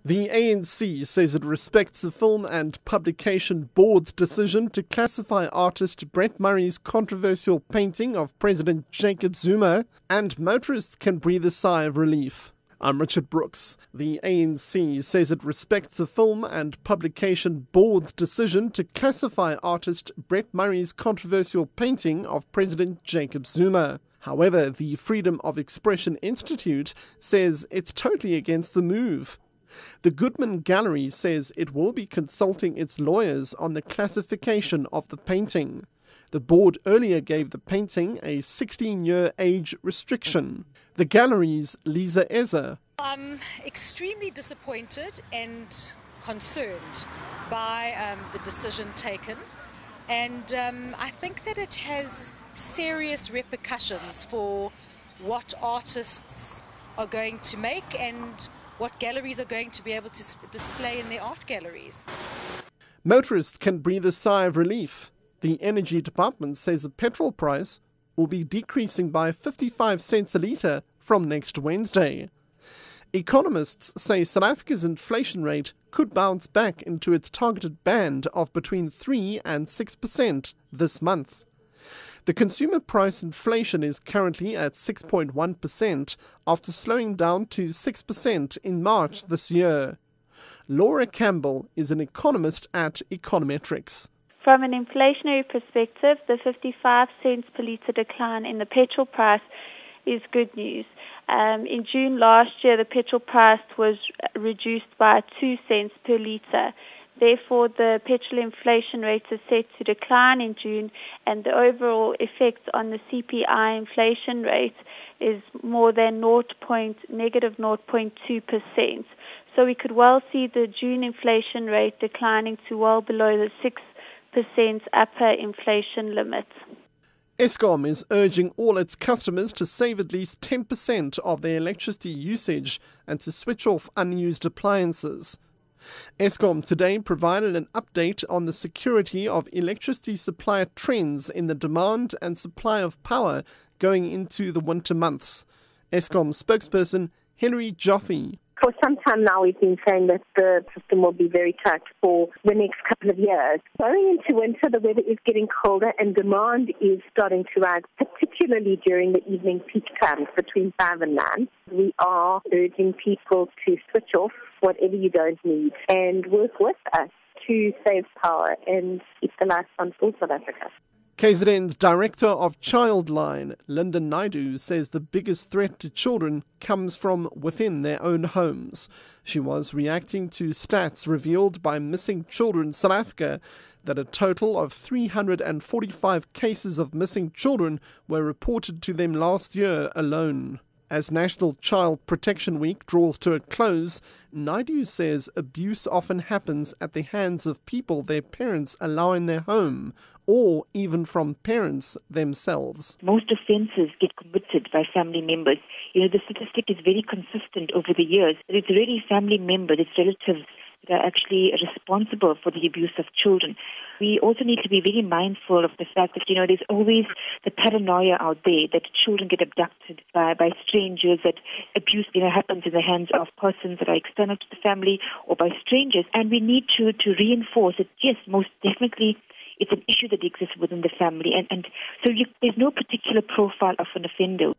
The ANC says it respects the Film and Publication Board's decision to classify artist Brett Murray's controversial painting of President Jacob Zuma, and motorists can breathe a sigh of relief. I'm Richard Brooks. The ANC says it respects the Film and Publication Board's decision to classify artist Brett Murray's controversial painting of President Jacob Zuma. However, the Freedom of Expression Institute says it's totally against the move. The Goodman Gallery says it will be consulting its lawyers on the classification of the painting. The board earlier gave the painting a 16-year age restriction. The gallery's Lisa Eza. I'm extremely disappointed and concerned by the decision taken, and I think that it has serious repercussions for what artists are going to make and what galleries are going to be able to display in their art galleries. Motorists can breathe a sigh of relief. The Energy Department says the petrol price will be decreasing by 55 cents a litre from next Wednesday. Economists say South Africa's inflation rate could bounce back into its targeted band of between 3 and 6% this month. The consumer price inflation is currently at 6.1% after slowing down to 6% in March this year. Laura Campbell is an economist at Econometrics. From an inflationary perspective, the 55 cents per litre decline in the petrol price is good news. In June last year, the petrol price was reduced by 2 cents per litre. Therefore, the petrol inflation rate is set to decline in June, and the overall effect on the CPI inflation rate is more than negative 0.2%. So we could well see the June inflation rate declining to well below the 6% upper inflation limit. Eskom is urging all its customers to save at least 10% of their electricity usage and to switch off unused appliances. Eskom today provided an update on the security of electricity supply trends in the demand and supply of power going into the winter months. Eskom spokesperson Henry Joffe. For some time now, we've been saying that the system will be very tight for the next couple of years. Going into winter, the weather is getting colder and demand is starting to rise, particularly during the evening peak times between 5 and 9. We are urging people to switch off whatever you don't need and work with us to save power and keep the lights on for South Africa. KZN's Director of Childline, Linda Naidu, says the biggest threat to children comes from within their own homes. She was reacting to stats revealed by Missing Children South Africa that a total of 345 cases of missing children were reported to them last year alone. As National Child Protection Week draws to a close, Naidu says abuse often happens at the hands of people their parents allow in their home, or even from parents themselves. Most offences get committed by family members. The statistic is very consistent over the years. It's really family members, it's relatives that are actually responsible for the abuse of children. We also need to be very mindful of the fact that, there's always the paranoia out there that children get abducted by strangers, that abuse, happens in the hands of persons that are external to the family or by strangers. And we need to reinforce that, yes, most definitely it's an issue that exists within the family. And so there's no particular profile of an offender.